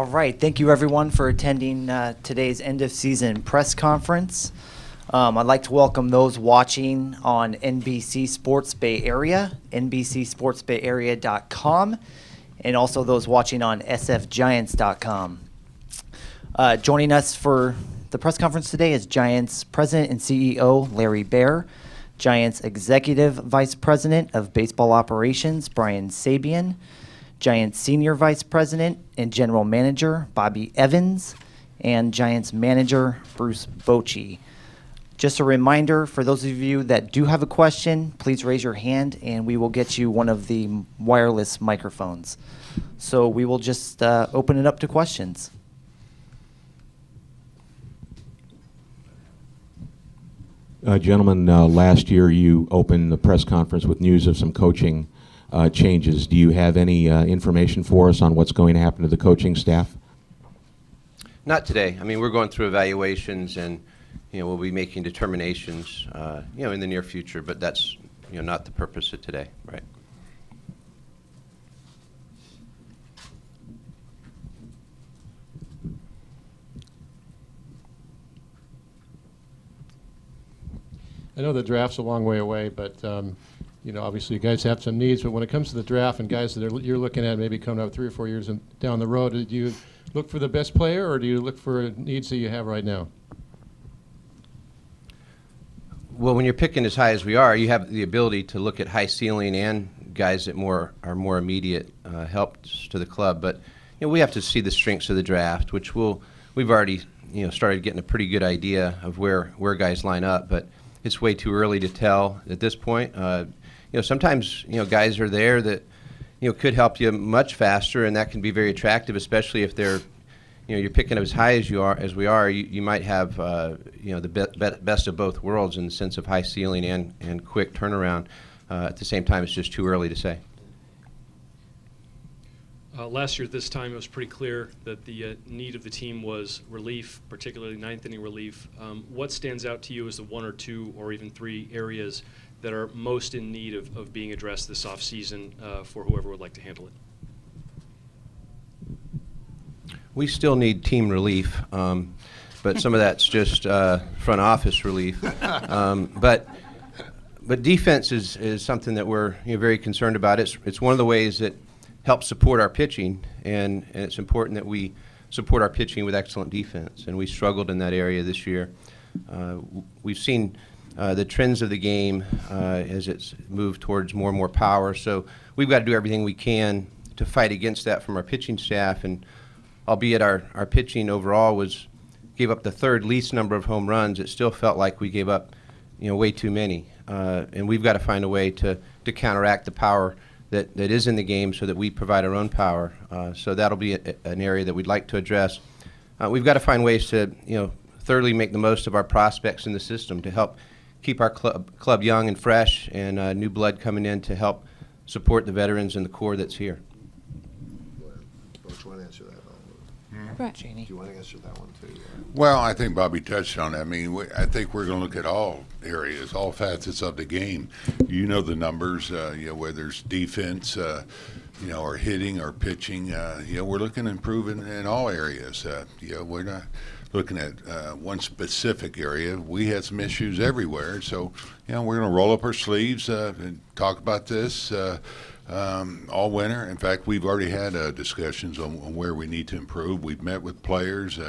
All right, thank you everyone for attending today's end of season press conference. I'd like to welcome those watching on NBC Sports Bay Area, NBCSportsBayArea.com, and also those watching on SFGiants.com. Joining us for the press conference today is Giants President and CEO Larry Baer, Giants Executive Vice President of Baseball Operations Brian Sabean, Giants Senior Vice President and General Manager Bobby Evans, and Giants Manager Bruce Bochy. Just a reminder, for those of you that do have a question, please raise your hand and we will get you one of the wireless microphones. So we will just open it up to questions. Gentlemen, last year you opened the press conference with news of some coaching changes. Do you have any information for us on what's going to happen to the coaching staff? Not today. I mean, we're going through evaluations, and we'll be making determinations, in the near future. But that's, not the purpose of today, right? I know the draft's a long way away, but obviously you guys have some needs. But when it comes to the draft and guys that you're looking at maybe coming up 3 or 4 years down the road, do you look for the best player, or do you look for needs that you have right now? Well, when you're picking as high as we are, you have the ability to look at high ceiling and guys that are more immediate helps to the club. But we have to see the strengths of the draft, which we've already started getting a pretty good idea of where guys line up. But it's way too early to tell at this point. Sometimes guys are there that could help you much faster, and that can be very attractive, especially if they're you're picking as high as we are. You might have the best of both worlds in the sense of high ceiling and quick turnaround. At the same time, it's just too early to say. Last year at this time, it was pretty clear that the need of the team was relief, particularly ninth inning relief. What stands out to you as the 1 or 2 or even 3 areas that are most in need of being addressed this offseason for whoever would like to handle it? We still need team relief, but some of that's just front office relief. But defense is something that we're very concerned about. It's one of the ways that helps support our pitching, and it's important that we support our pitching with excellent defense, and we struggled in that area this year. We've seen the trends of the game as it's moved towards more and more power, so we've got to do everything we can to fight against that from our pitching staff. And albeit our pitching overall gave up the 3rd least number of home runs, it still felt like we gave up way too many, and we've got to find a way to counteract the power that is in the game so that we provide our own power. So that'll be an area that we'd like to address. We've got to find ways to thoroughly make the most of our prospects in the system to help keep our club young and fresh, and new blood coming in to help support the veterans and the core that's here. Don't you want to answer that one? Right. Do you want to answer that one too? Well, I think Bobby touched on it. I mean, I think we're going to look at all areas, all facets of the game. The numbers, whether it's defense, or hitting or pitching. We're looking to improve in all areas. We're not looking at one specific area. We had some issues everywhere. So, we're going to roll up our sleeves and talk about this all winter. In fact, we've already had discussions on where we need to improve. We've met with players.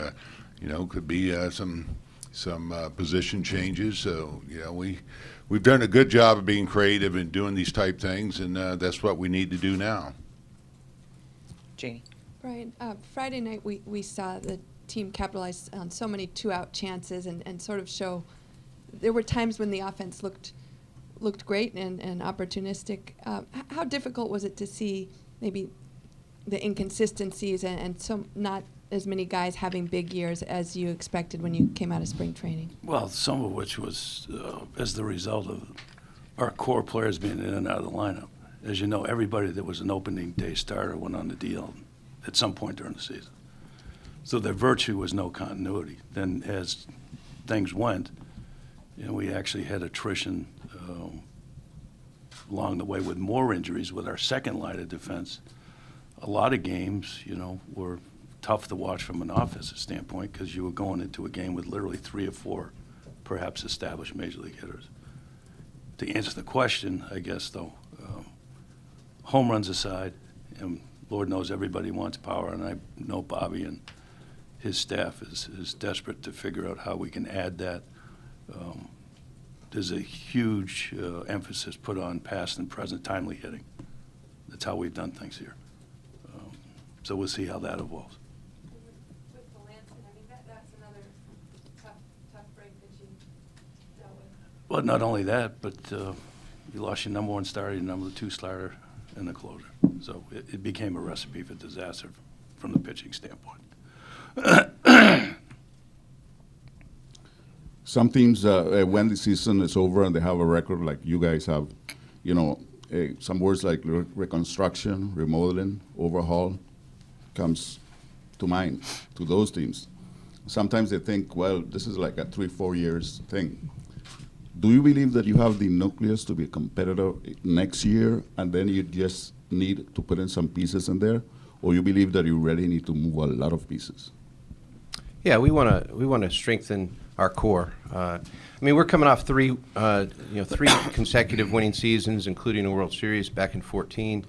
Could be some position changes. So, we've done a good job of being creative and doing these type things, and that's what we need to do now. Janie. Brian, Friday night we saw the team capitalize on so many 2-out chances and sort of show there were times when the offense looked great and opportunistic. How difficult was it to see maybe the inconsistencies and so not as many guys having big years as you expected when you came out of spring training? Well, some of which was as the result of our core players being in and out of the lineup. As you know, everybody that was an opening day starter went on the DL at some point during the season. So there virtually was no continuity. Then as things went, we actually had attrition along the way with more injuries with our second line of defense. A lot of games, were tough to watch from an offensive standpoint because you were going into a game with literally 3 or 4 perhaps established major league hitters. To answer the question, I guess, though, home runs aside, and Lord knows everybody wants power, and I know Bobby and his staff is desperate to figure out how we can add that. There's a huge emphasis put on past and present timely hitting. That's how we've done things here. So we'll see how that evolves. With the Lancet, I mean, that's another tough break that you dealt with. Well, not only that, but you lost your number 1 starter, your number 2 starter, and the closer. So it became a recipe for disaster from the pitching standpoint. Some teams, when the season is over and they have a record like you guys have, you know, some words like reconstruction, remodeling, overhaul comes to mind to those teams. Sometimes they think, well, this is like a 3-4 years thing. Do you believe that you have the nucleus to be a competitor next year and then you just need to put in some pieces in there? Or you believe that you really need to move a lot of pieces? Yeah, we want to strengthen our core. I mean, we're coming off 3 consecutive winning seasons, including a World Series back in 14,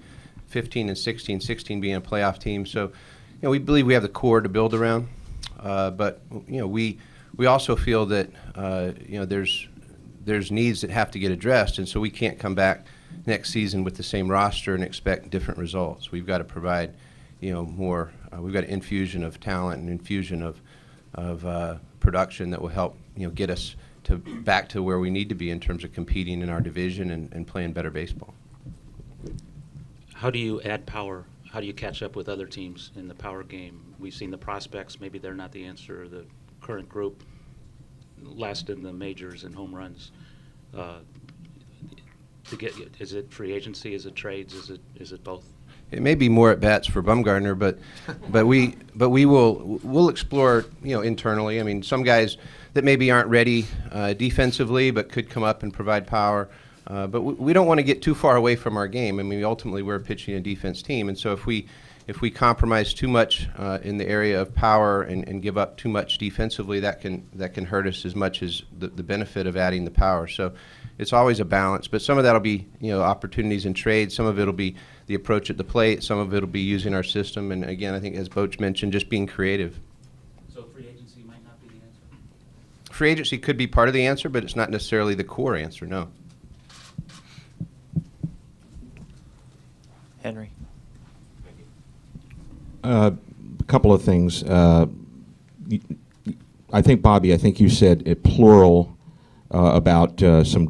15, and 16. 16 being a playoff team. So, we believe we have the core to build around. But we also feel that there's needs that have to get addressed, and so we can't come back next season with the same roster and expect different results. We've got to provide more. We've got an infusion of talent and infusion of production that will help get us back to where we need to be in terms of competing in our division and playing better baseball. How do you add power? How do you catch up with other teams in the power game? We've seen the prospects, maybe they're not the answer. The current group last in the majors in home runs. Is it free agency? Is it trades? Is it both? It may be more at bats for Bumgarner, but we'll explore internally. I mean, some guys that maybe aren't ready defensively, but could come up and provide power. But we don't want to get too far away from our game. I mean, ultimately we're a pitching and defense team, and so if we compromise too much in the area of power and give up too much defensively, that can hurt us as much as the benefit of adding the power. So it's always a balance. But some of that'll be opportunities in trade. Some of it'll be the approach at the plate. Some of it'll be using our system. And again, I think as Boch mentioned, just being creative. So free agency might not be the answer? Free agency could be part of the answer, but it's not necessarily the core answer, no. Henry. A couple of things. I think, Bobby, you said it plural about some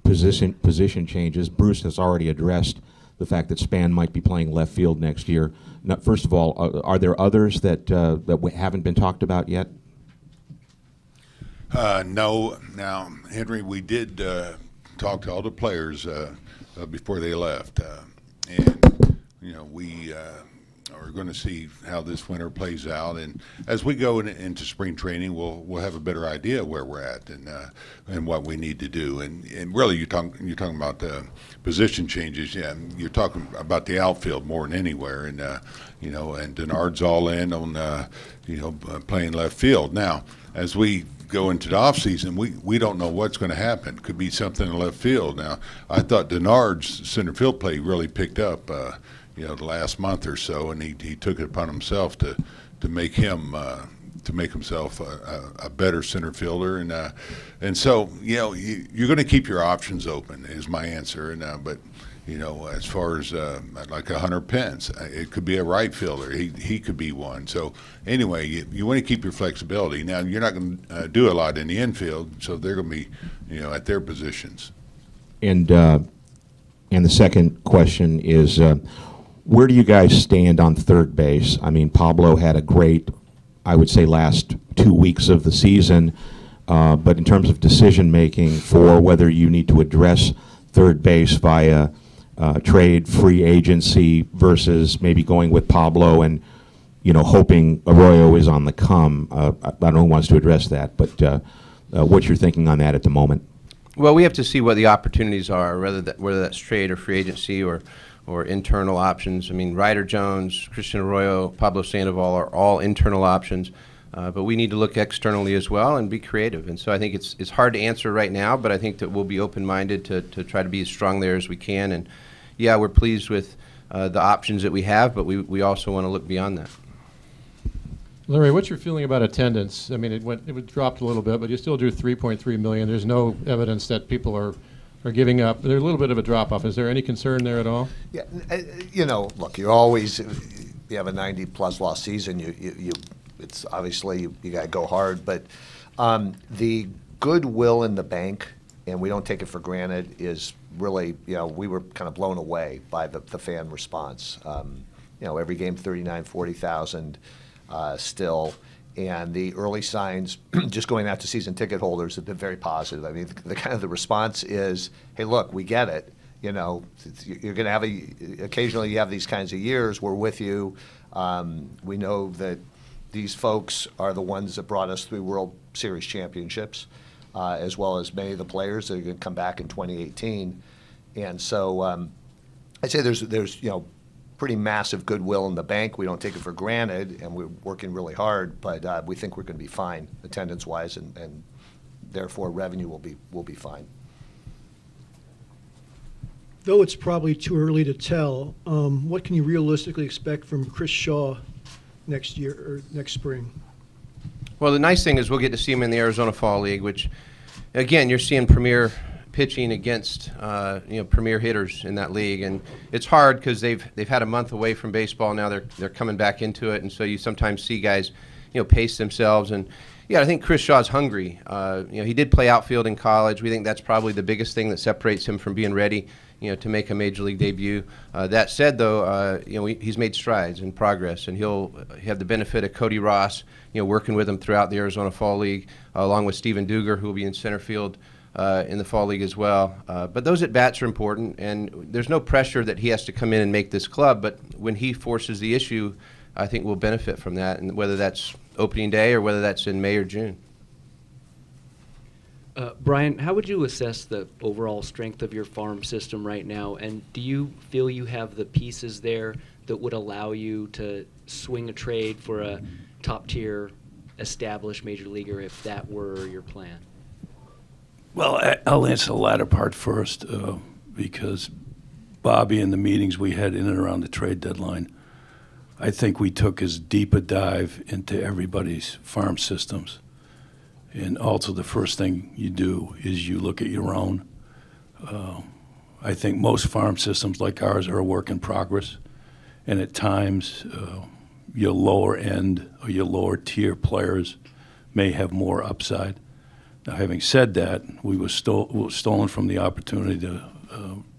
position changes. Bruce has already addressed the fact that Span might be playing left field next year. Now, first of all, are there others that haven't been talked about yet? No. Now, Henry, we did talk to all the players before they left, and we are going to see how this winter plays out. And as we go into spring training, we'll have a better idea where we're at and what we need to do. And really, you're talking about position changes. Yeah, you're talking about the outfield more than anywhere. And and Denard's all in on playing left field now. As we go into the off season, we don't know what's going to happen. Could be something in left field. Now, I thought Denard's center field play really picked up. The last month or so, and he took it upon himself to make himself a better center fielder, and so you're going to keep your options open is my answer. And but as far as like a Hunter Pence, it could be a right fielder. He could be one. So anyway, you want to keep your flexibility. Now you're not going to do a lot in the infield, so they're going to be at their positions. And the second question is. Where do you guys stand on third base? I mean, Pablo had a great, I would say, last 2 weeks of the season, but in terms of decision-making for whether you need to address third base via trade, free agency, versus maybe going with Pablo and, hoping Arroyo is on the come. I don't know who wants to address that, but what's your thinking on that at the moment? Well, we have to see what the opportunities are, whether that's trade or free agency or or internal options. I mean, Ryder Jones, Christian Arroyo, Pablo Sandoval are all internal options. But we need to look externally as well and be creative. And so I think it's hard to answer right now, but I think that we'll be open-minded to try to be as strong there as we can. And yeah, we're pleased with the options that we have, but we also want to look beyond that. Larry, what's your feeling about attendance? I mean, it dropped a little bit, but you still drew 3.3 million. There's no evidence that people are giving up. There's a little bit of a drop-off. Is there any concern there at all? Yeah, you know, look, you're always, you have a 90-plus loss season, it's obviously you got to go hard, but the goodwill in the bank, and we don't take it for granted, is really, you know, we were kind of blown away by the fan response. You know, every game 39, 40,000 still, and the early signs just going out to season ticket holders have been very positive. I mean, the kind of the response is, hey, look, we get it. You know, you're going to have occasionally you have these kinds of years. We're with you. We know that these folks are the ones that brought us 3 World Series championships, as well as many of the players that are going to come back in 2018. And so I'd say there's you know, pretty massive goodwill in the bank. We don't take it for granted, and we're working really hard, but we think we're going to be fine attendance-wise, and therefore revenue will be fine. Though it's probably too early to tell, what can you realistically expect from Chris Shaw next year or next spring? Well, the nice thing is we'll get to see him in the Arizona Fall League, which, again, you're seeing premier pitching against you know, premier hitters in that league, and it's hard because they've had a month away from baseball. Now they're coming back into it, and so you sometimes see guys, you know, pace themselves. And yeah, I think Chris Shaw's hungry. You know, he did play outfield in college. We think that's probably the biggest thing that separates him from being ready, you know, to make a major league debut. That said, though, you know, he's made strides and progress, and he'll have the benefit of Cody Ross, you know, working with him throughout the Arizona Fall League, along with Steven Duger, who will be in center field in the Fall League as well. But those at-bats are important, and there's no pressure that he has to come in and make this club, but when he forces the issue, I think we'll benefit from that, and whether that's opening day or whether that's in May or June. Brian, how would you assess the overall strength of your farm system right now, and do you feel you have the pieces there that would allow you to swing a trade for a top-tier established major leaguer if that were your plan? Well, I'll answer the latter part first, because Bobby, in the meetings we had in and around the trade deadline, I think we took as deep a dive into everybody's farm systems. And also the first thing you do is you look at your own. I think most farm systems like ours are a work in progress. And at times, your lower end or your lower tier players may have more upside. Now, having said that, we were stolen from the opportunity to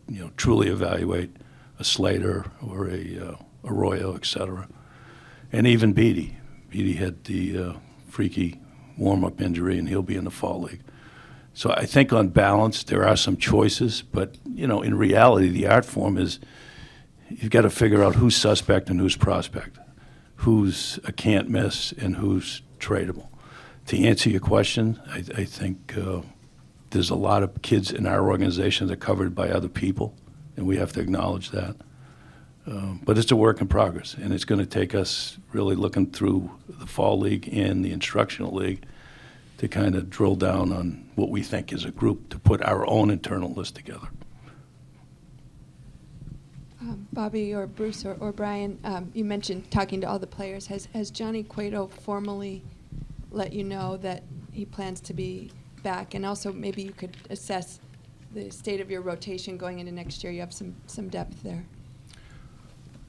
you know, truly evaluate a Slater or a Arroyo, et cetera. And even Beattie. Beattie had the freaky warm-up injury, and he'll be in the Fall League. So I think on balance there are some choices, but you know, in reality the art form is you've got to figure out who's suspect and who's prospect, who's a can't miss and who's tradable. To answer your question, I think there's a lot of kids in our organization that are covered by other people, and we have to acknowledge that. But it's a work in progress, and it's going to take us really looking through the Fall League and the Instructional League to kind of drill down on what we think is a group to put our own internal list together. Bobby or Bruce or Brian, you mentioned talking to all the players. Has Johnny Cueto formally let you know that he plans to be back? And also maybe you could assess the state of your rotation going into next year. You have some depth there.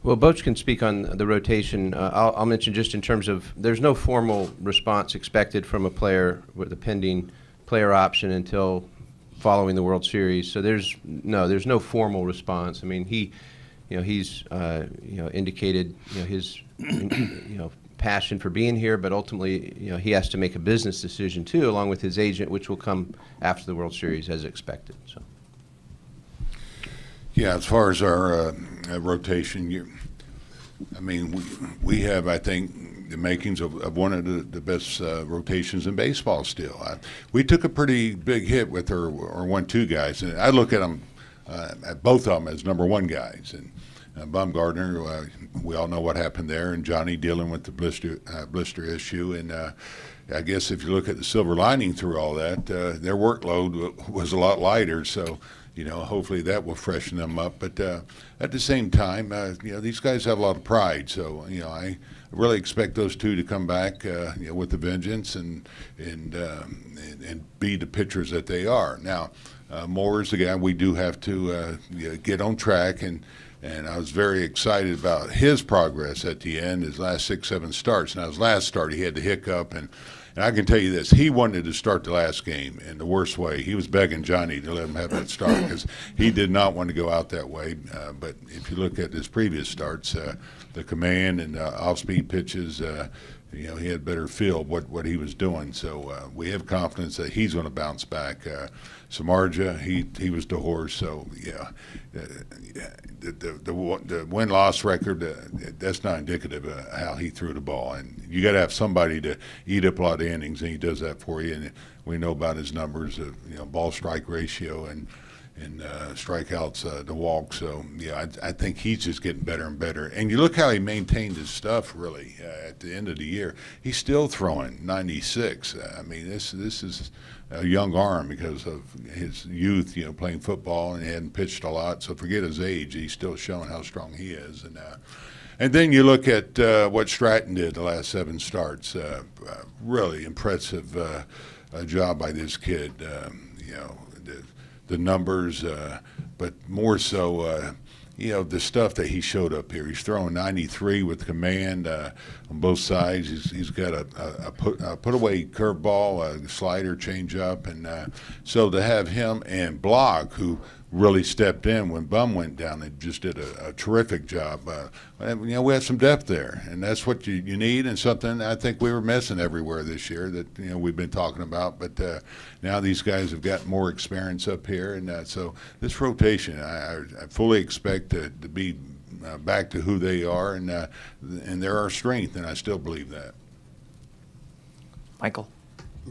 Well, Boach can speak on the rotation. I'll mention just in terms of there's no formal response expected from a player with a pending player option until following the World Series. So there's no formal response. I mean, he's indicated his passion for being here, but ultimately he has to make a business decision too, along with his agent, which will come after the World Series as expected. So. Yeah, as far as our rotation, I mean, we have, I think, the makings of one of the best rotations in baseball still. We took a pretty big hit with our 1-2 guys, and I look at them both of them as number one guys. And Baumgartner, we all know what happened there, and Johnny dealing with the blister issue. And I guess if you look at the silver lining through all that, their workload was a lot lighter. So, hopefully that will freshen them up. But at the same time, these guys have a lot of pride. So, I really expect those two to come back, with a vengeance and be the pitchers that they are. Now, Moore is the guy we do have to get on track, and I was very excited about his progress at the end, his last 6, 7 starts. Now, his last start, he had the hiccup, and I can tell you this, he wanted to start the last game in the worst way. He was begging Johnny to let him have that start because he did not want to go out that way. But if you look at his previous starts, the command and off-speed pitches, he had better feel what he was doing. So we have confidence that he's going to bounce back. Samardzija, he was the horse. So yeah, the win-loss record, that's not indicative of how he threw the ball. And you got to have somebody to eat up a lot of innings, and he does that for you. And we know about his numbers of ball-strike ratio and strikeouts to walk. So, yeah, I think he's just getting better and better. And you look how he maintained his stuff, really, at the end of the year. He's still throwing 96. I mean, this is a young arm because of his youth, playing football, and he hadn't pitched a lot. So forget his age. He's still showing how strong he is. And then you look at what Stratton did the last 7 starts. Really impressive job by this kid. The numbers, but more so, the stuff that he showed up here. He's throwing 93 with command on both sides. He's got a put-away curveball, a slider, changeup, and so to have him and Block, who really stepped in when Bum went down and just did a terrific job. We had some depth there, and that's what you need, and something I think we were missing everywhere this year that we've been talking about. But now these guys have got more experience up here, and so this rotation, I fully expect to be back to who they are, and they're our strength, and I still believe that. Michael.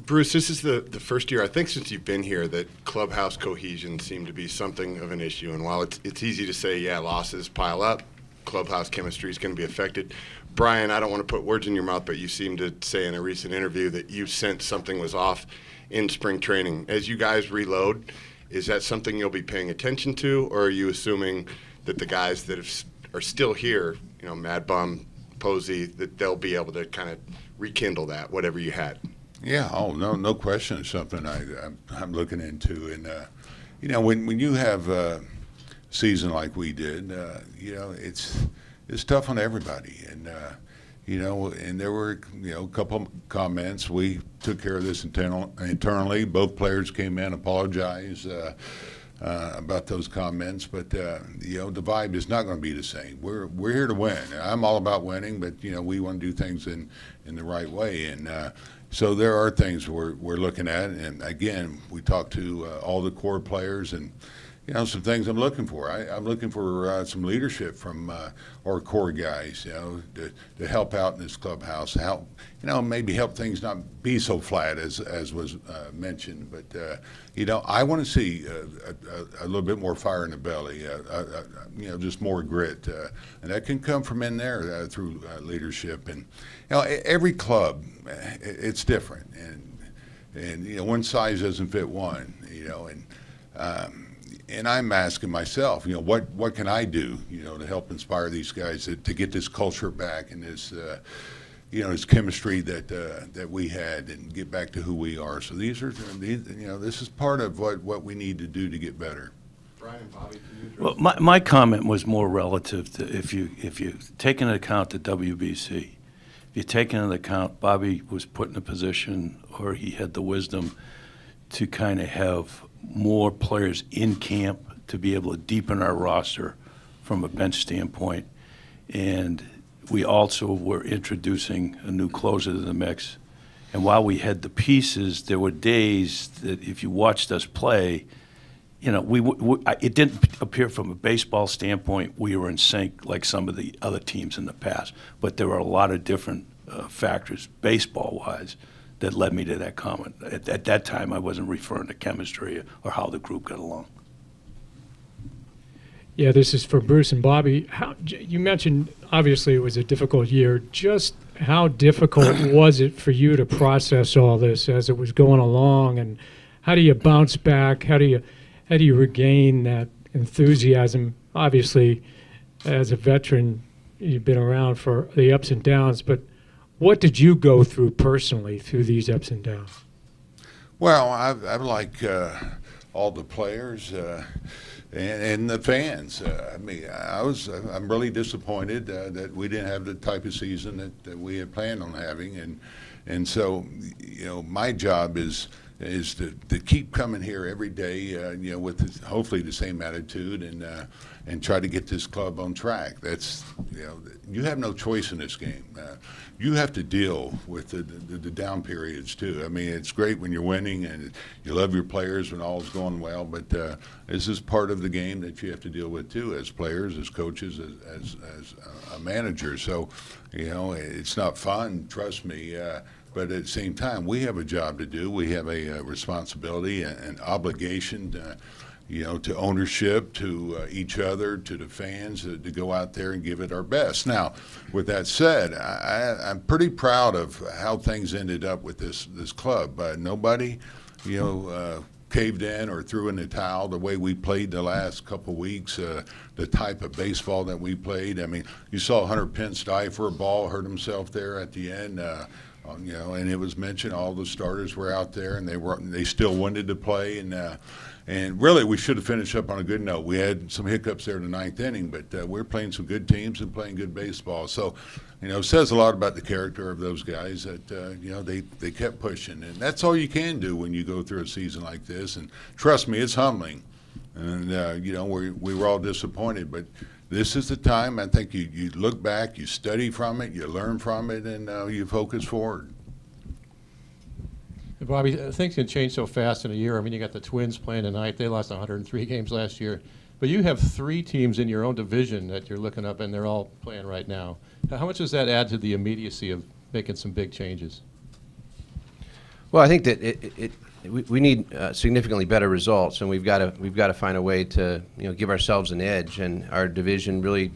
Bruce, this is the first year, I think, since you've been here that clubhouse cohesion seemed to be something of an issue. And while it's easy to say, yeah, losses pile up, clubhouse chemistry is going to be affected. Brian, I don't want to put words in your mouth, but you seemed to say in a recent interview that you sensed something was off in spring training. As you guys reload, is that something you'll be paying attention to, or are you assuming that the guys that are still here, Mad Bum, Posey, that they'll be able to kind of rekindle that, whatever you had? Yeah, no question. It's something I'm looking into, and when you have a season like we did, it's tough on everybody, and and there were a couple comments. We took care of this internally. Both players came in, apologized about those comments, but the vibe is not going to be the same. We're here to win. I'm all about winning, but we want to do things in the right way, and so there are things we're looking at, and again, we talked to all the core players, and some things I'm looking for. I'm looking for some leadership from our core guys, to help out in this clubhouse. Help, maybe help things not be so flat as was mentioned. But I want to see a little bit more fire in the belly. Just more grit, and that can come from in there through leadership. And every club, it's different, and one size doesn't fit one. And I'm asking myself, what can I do, to help inspire these guys to get this culture back and this, this chemistry that we had, and get back to who we are. So this is part of what we need to do to get better. Brian and Bobby, can you address? Well, my comment was more relative to if you take into account the WBC, if you take into account Bobby was put in a position, or he had the wisdom to kind of have more players in camp to be able to deepen our roster from a bench standpoint. And we also were introducing a new closer to the mix. And while we had the pieces, there were days that if you watched us play, it didn't appear from a baseball standpoint we were in sync like some of the other teams in the past. But there were a lot of different factors baseball-wise that led me to that comment. At that time, I wasn't referring to chemistry or how the group got along. Yeah, this is for Bruce and Bobby. You mentioned, obviously, it was a difficult year. Just how difficult was it for you to process all this as it was going along, and how do you bounce back? How do you regain that enthusiasm? Obviously, as a veteran, you've been around for the ups and downs, but what did you go through personally through these ups and downs? Well, I like all the players and the fans. I mean, I'm really disappointed that we didn't have the type of season that we had planned on having, and so my job is to keep coming here every day, with hopefully the same attitude and try to get this club on track. That's you have no choice in this game. You have to deal with the down periods too. I mean, it's great when you're winning and you love your players when all's going well, but this is part of the game that you have to deal with too, as players, as coaches, as a manager. So, it's not fun. Trust me. But at the same time, we have a job to do. We have a responsibility, an obligation, to ownership, to each other, to the fans, to go out there and give it our best. Now, with that said, I'm pretty proud of how things ended up with this club. Nobody, caved in or threw in the towel the way we played the last couple of weeks, the type of baseball that we played. I mean, you saw Hunter Pence die for a ball, hurt himself there at the end. And it was mentioned all the starters were out there, and they still wanted to play, and really we should have finished up on a good note. We had some hiccups there in the ninth inning, but we're playing some good teams and playing good baseball. So, it says a lot about the character of those guys that they kept pushing, and that's all you can do when you go through a season like this. And trust me, it's humbling, and we were all disappointed, but this is the time. I think you look back, you study from it, you learn from it, and you focus forward. Bobby, things can change so fast in a year. I mean, you got the Twins playing tonight. They lost 103 games last year. But you have 3 teams in your own division that you're looking up, and they're all playing right now. How much does that add to the immediacy of making some big changes? Well, I think that we need significantly better results, and we've got to find a way to give ourselves an edge. And our division really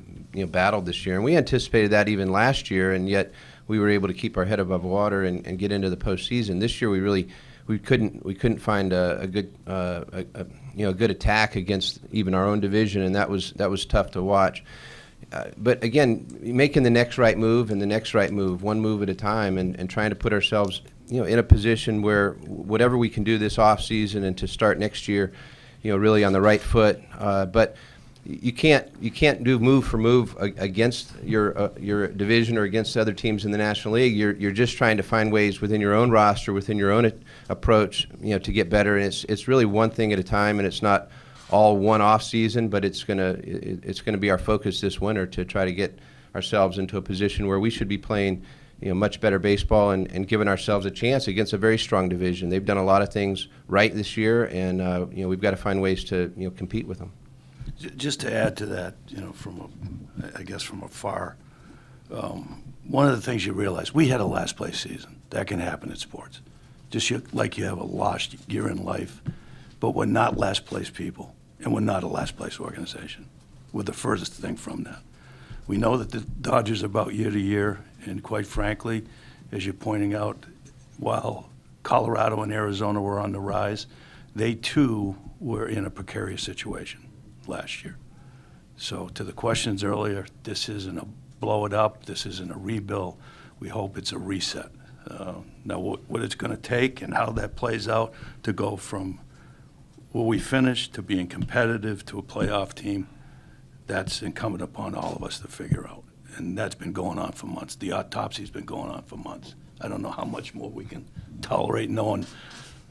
battled this year, and we anticipated that even last year, and yet we were able to keep our head above water and get into the postseason. This year, we couldn't find a good attack against even our own division, and that was tough to watch. But again, making the next right move and the next right move, one move at a time, and trying to put ourselves in a position where whatever we can do this off season and to start next year, really on the right foot. But you can't do move for move against your division or against other teams in the National League. You're just trying to find ways within your own roster, within your own approach, to get better. And it's really one thing at a time, and it's not all one off season, but it's gonna be our focus this winter to try to get ourselves into a position where we should be playing much better baseball and giving ourselves a chance against a very strong division. They've done a lot of things right this year, and we've got to find ways to compete with them. Just to add to that, from afar, one of the things you realize, we had a last place season. That can happen in sports. Just like you have a lost year in life, but we're not last place people, and we're not a last place organization. We're the furthest thing from that. We know that the Dodgers are about year to year, and quite frankly, as you're pointing out, while Colorado and Arizona were on the rise, they too were in a precarious situation last year. So to the questions earlier, this isn't a blow it up, this isn't a rebuild. We hope it's a reset. Now what it's going to take and how that plays out to go from where we finished to being competitive to a playoff team, that's incumbent upon all of us to figure out. And that's been going on for months. The autopsy's been going on for months. I don't know how much more we can tolerate knowing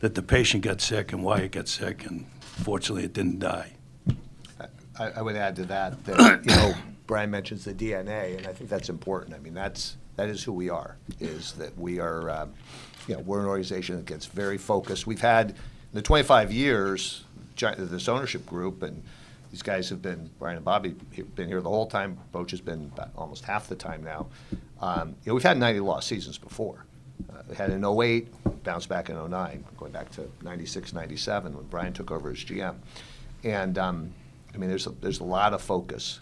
that the patient got sick and why it got sick, and fortunately it didn't die. I would add to that, Brian mentions the DNA, and I think that's important. I mean, that is who we are, is that we are, we're an organization that gets very focused. We've had, in the 25 years, this ownership group, and these guys have been, Brian and Bobby, been here the whole time. Boach has been about almost half the time now. We've had 90 lost seasons before. We had in 08, bounced back in 09, going back to 96, 97 when Brian took over as GM. And I mean, there's a lot of focus,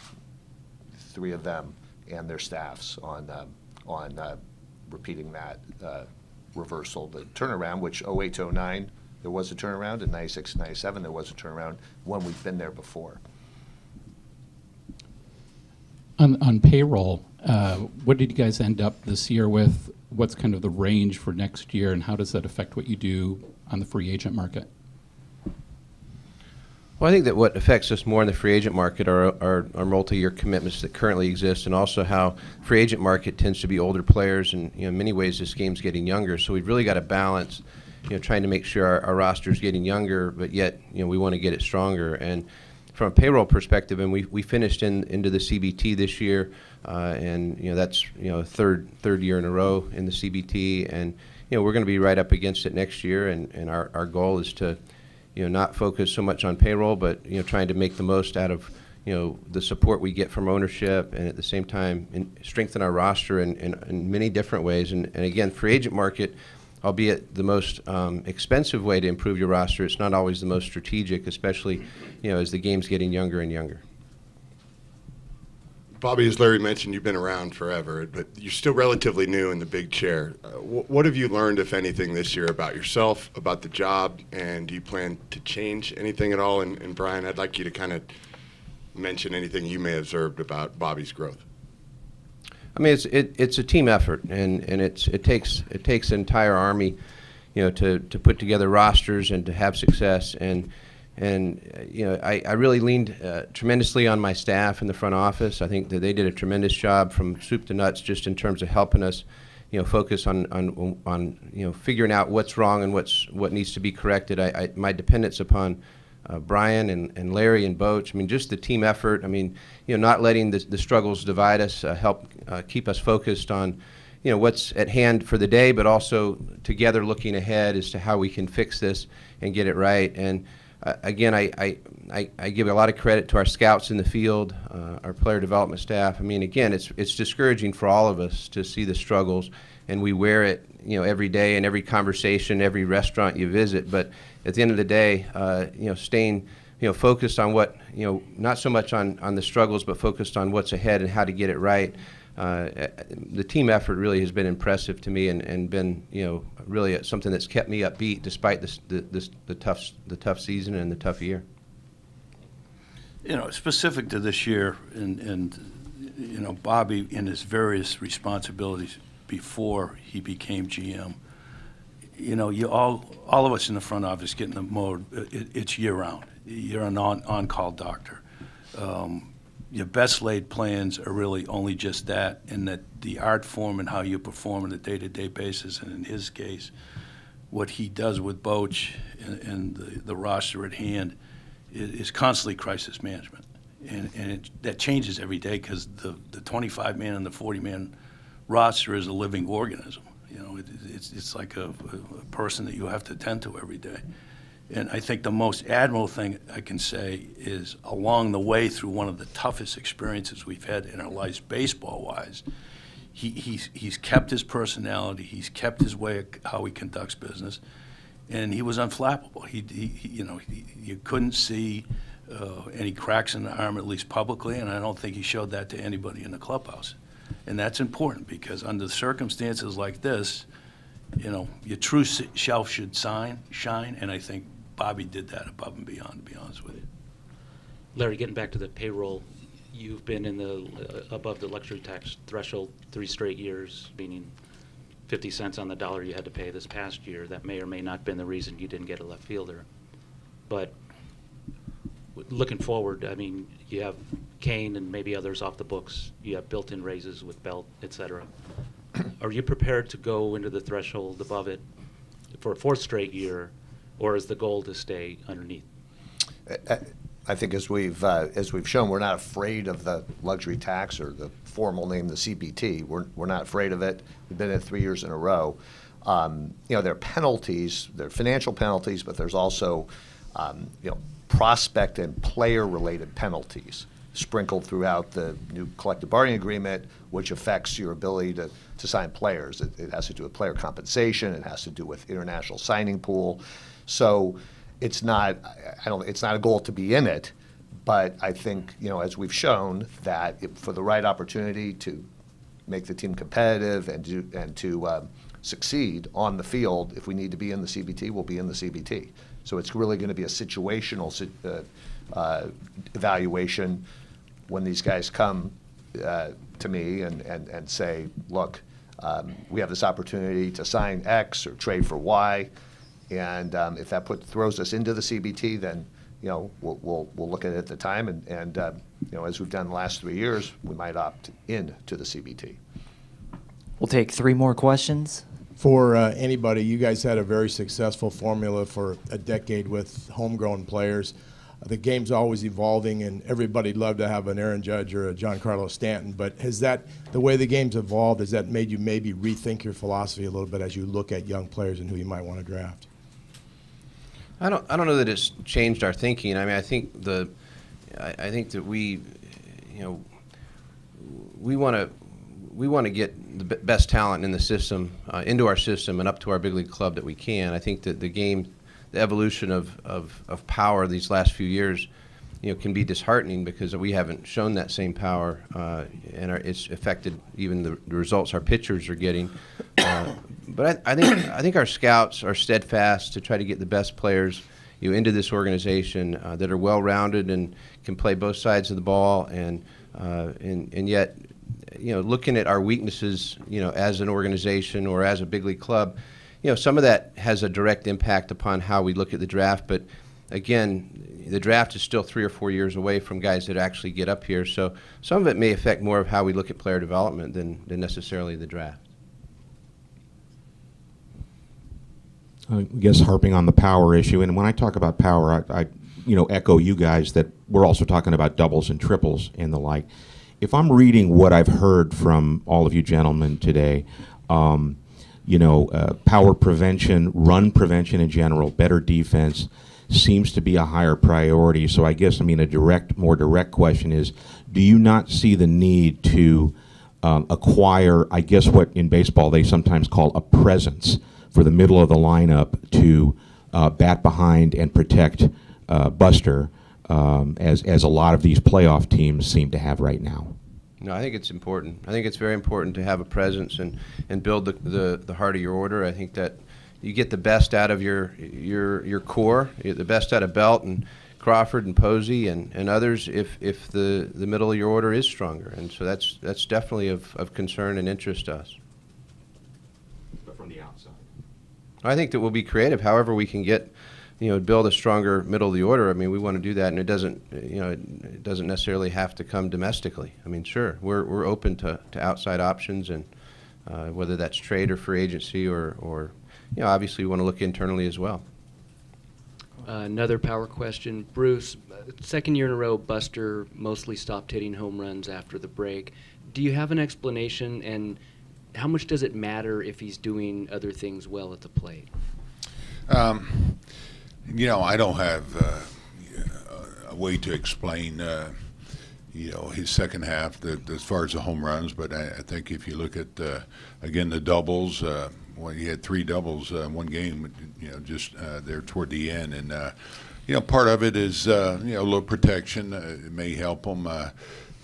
three of them and their staffs, on repeating that reversal, the turnaround, which 08 to 09 there was a turnaround, in 96 to 97 there was a turnaround when we've been there before. On payroll, what did you guys end up this year with? What's kind of the range for next year, and how does that affect what you do on the free agent market? Well, I think that what affects us more in the free agent market are our multi-year commitments that currently exist, and also how free agent market tends to be older players, and in many ways this game's getting younger. So we've really got to balance, trying to make sure our roster's getting younger, but yet we want to get it stronger. And from a payroll perspective, and we finished into the CBT this year, and that's third year in a row in the CBT, and we're going to be right up against it next year, and our goal is to not focus so much on payroll, but trying to make the most out of the support we get from ownership, and at the same time strengthen our roster in many different ways. And again, free agent market, albeit the most expensive way to improve your roster, it's not always the most strategic, especially as the game's getting younger and younger. Bobby, as Larry mentioned, you've been around forever, but you're still relatively new in the big chair. What have you learned, if anything, this year about yourself, about the job, and do you plan to change anything at all? And Brian, I'd like you to kind of mention anything you may have observed about Bobby's growth. I mean, it's a team effort, and it takes an entire army, to put together rosters and to have success. And I really leaned tremendously on my staff in the front office. I think that they did a tremendous job from soup to nuts, just in terms of helping us, focus on figuring out what's wrong and what needs to be corrected. My dependence upon Brian and Larry and Boach. I mean, just the team effort. I mean, not letting the struggles divide us, help keep us focused on what's at hand for the day, but also together looking ahead as to how we can fix this and get it right. And again, I give a lot of credit to our scouts in the field, our player development staff. I mean, again, it's discouraging for all of us to see the struggles, and we wear it, every day in every conversation, every restaurant you visit. But at the end of the day, staying, focused on what, not so much on the struggles, but focused on what's ahead and how to get it right. The team effort really has been impressive to me, and been really something that's kept me upbeat despite the tough season and the tough year. Specific to this year, and Bobby in his various responsibilities before he became GM, you all of us in the front office get in the mode. It's year round. You're an on-call doctor. Your best laid plans are really only just that, and that the art form and how you perform on a day-to-day basis, and in his case, what he does with Boach and the roster at hand is constantly crisis management. And that changes every day, because the 25-man and the 40-man roster is a living organism. It's like a person that you have to attend to every day. And I think the most admirable thing I can say is, along the way through one of the toughest experiences we've had in our lives baseball-wise, he's kept his personality, he's kept his way of how he conducts business, and he was unflappable. You couldn't see any cracks in the arm, at least publicly, and I don't think he showed that to anybody in the clubhouse. And that's important, because under circumstances like this, your true self should shine, and I think Bobby did that above and beyond, to be honest with you. Larry, getting back to the payroll, you've been in the above the luxury tax threshold 3 straight years, meaning 50 cents on the dollar you had to pay this past year. That may or may not have been the reason you didn't get a left fielder. But looking forward, I mean, you have Kane and maybe others off the books. You have built-in raises with Belt, et cetera. Are you prepared to go into the threshold above it for a 4th straight year, or is the goal to stay underneath? I think as we've shown, we're not afraid of the luxury tax, or the formal name, the CPT. We're not afraid of it. We've been in it 3 years in a row. There are penalties, there are financial penalties, but there's also prospect and player-related penalties sprinkled throughout the new collective bargaining agreement, which affects your ability to sign players. It has to do with player compensation. It has to do with international signing pool. So it's not a goal to be in it, But I think, as we've shown, that for the right opportunity to make the team competitive and to succeed on the field, if we need to be in the CBT, we'll be in the CBT. So it's really going to be a situational evaluation when these guys come to me and say, look, we have this opportunity to sign X or trade for Y, and if that throws us into the CBT, then we'll look at it at the time, and as we've done the last 3 years, we might opt in to the CBT. We'll take 3 more questions. For anybody, you guys had a very successful formula for a decade with homegrown players. The game's always evolving, and everybody'd love to have an Aaron Judge or a Giancarlo Stanton, but the way the game's evolved, has that made you maybe rethink your philosophy a little bit as you look at young players and who you might want to draft? I don't know that it's changed our thinking. I mean, I think that we want to get the best talent in the system into our system and up to our big league club that we can. I think that the evolution of power these last few years, can be disheartening because we haven't shown that same power, and it's affected even the results our pitchers are getting. But I think our scouts are steadfast to try to get the best players into this organization that are well-rounded and can play both sides of the ball, and yet looking at our weaknesses as an organization or as a big league club, some of that has a direct impact upon how we look at the draft. But again, the draft is still 3 or 4 years away from guys that actually get up here, so some of it may affect more of how we look at player development than necessarily the draft. I guess harping on the power issue, and when I talk about power, I echo you guys that we're also talking about doubles and triples and the like. If I'm reading what I've heard from all of you gentlemen today, power prevention, run prevention in general, better defense seems to be a higher priority. So I guess, a more direct question is, do you not see the need to acquire, I guess what in baseball they sometimes call a presence for the middle of the lineup to bat behind and protect Buster, as a lot of these playoff teams seem to have right now? No, I think it's important. I think it's very important to have a presence and build the heart of your order. I think that you get the best out of your core, you get the best out of Belt and Crawford and Posey and others if the middle of your order is stronger. And so that's definitely of concern and interest to us. But from the outside? I think that we'll be creative however we can get, build a stronger middle of the order. We want to do that, and it doesn't necessarily have to come domestically. Sure, we're open to outside options, and whether that's trade or free agency or obviously we want to look internally as well. Another power question. Bruce, second year in a row, Buster mostly stopped hitting home runs after the break. Do you have an explanation, and how much does it matter if he's doing other things well at the plate? I don't have a way to explain, his second half as far as the home runs, but I think if you look at, again, the doubles, he had 3 doubles in one game, just there toward the end. And, part of it is, a little protection. It may help him,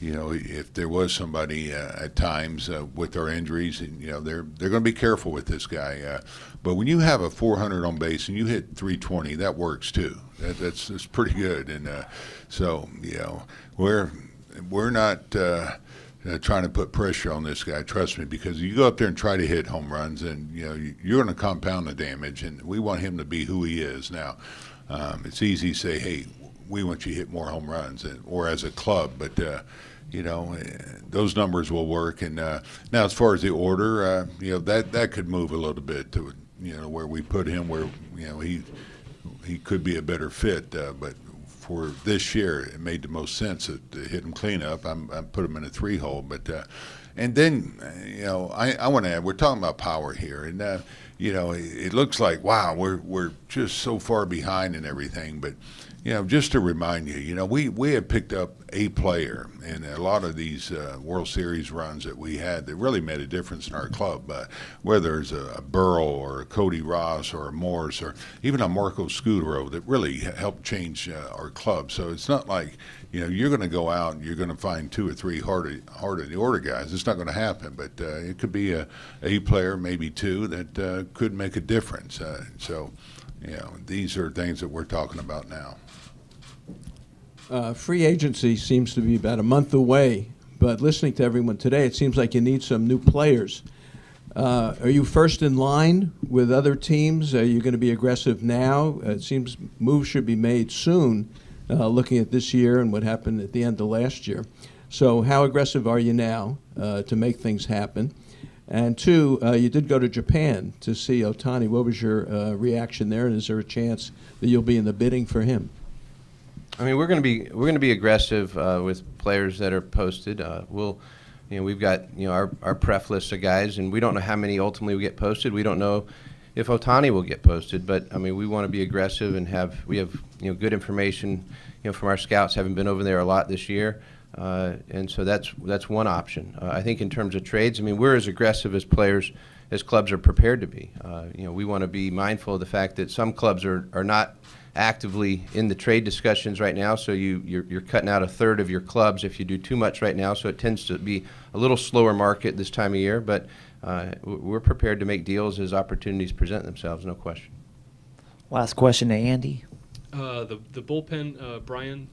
if there was somebody at times with our injuries, they're going to be careful with this guy. But when you have a 400 on base and you hit 320, that works too. That's pretty good. And so, we're not trying to put pressure on this guy, trust me, because you go up there and try to hit home runs, and you're going to compound the damage, and we want him to be who he is. Now, it's easy to say, hey, we want you to hit more home runs, or as a club, but those numbers will work. And now, as far as the order, that could move a little bit to where we put him, where he could be a better fit, but for this year, it made the most sense to hit him clean up. I put him in a 3-hole, but And then, I want to add, we're talking about power here, and it looks like, wow, we're just so far behind and everything, but just to remind you, we had picked up a player in a lot of these World Series runs that we had that really made a difference in our club, whether it's a Burrow or a Cody Ross or a Morris or even a Marco Scudero that really helped change our club. So it's not like, you're going to go out and you're going to find 2 or 3 heart of the order guys. It's not going to happen, but it could be a player, maybe 2, that could make a difference. So these are things that we're talking about now. Free agency seems to be about a month away, but listening to everyone today, it seems like you need some new players. Are you first in line with other teams? Are you going to be aggressive now? It seems moves should be made soon, looking at this year and what happened at the end of last year. So how aggressive are you now to make things happen? And 2, you did go to Japan to see Ohtani. What was your reaction there, and is there a chance that you'll be in the bidding for him? I mean, we're going to be aggressive with players that are posted. We've got our pref list of guys, and we don't know how many ultimately will get posted. We don't know if Ohtani will get posted, but I mean, we want to be aggressive and we have good information from our scouts, having been over there a lot this year, and so that's one option. I think in terms of trades, I mean, we're as aggressive as clubs are prepared to be. We want to be mindful of the fact that some clubs are not actively in the trade discussions right now, so you're cutting out a third of your clubs if you do too much right now, so it tends to be a little slower market this time of year, but we're prepared to make deals as opportunities present themselves, no question. Last question to Andy. The bullpen, Brian,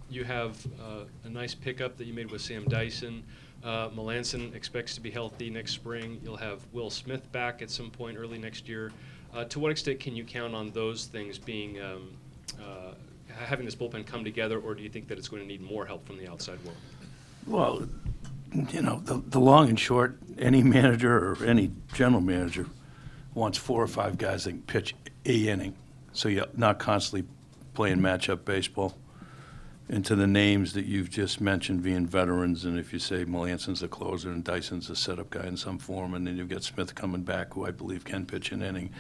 you have a nice pickup that you made with Sam Dyson. Melanson expects to be healthy next spring. You'll have Will Smith back at some point early next year. To what extent can you count on those things being having this bullpen come together, or do you think that it's going to need more help from the outside world? Well, the long and short, any manager or any general manager wants 4 or 5 guys that can pitch a inning, so you're not constantly playing matchup baseball. And to the names that you've just mentioned being veterans, and if you say Melanson's a closer and Dyson's a setup guy in some form, and then you've got Smith coming back, who I believe can pitch an inning.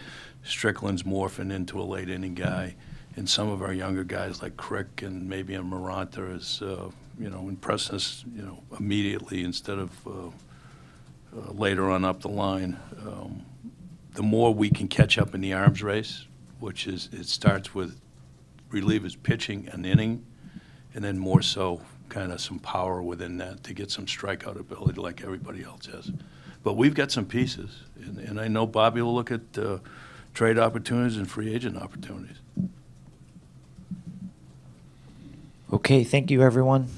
Strickland's morphing into a late inning guy, and some of our younger guys like Crick and maybe a Maranta is, impress us, immediately instead of later on up the line. The more we can catch up in the arms race, it starts with relievers pitching an inning, and then more so kind of some power within that to get some strikeout ability like everybody else has. But we've got some pieces, and I know Bobby will look at trade opportunities and free agent opportunities. Okay, thank you, everyone.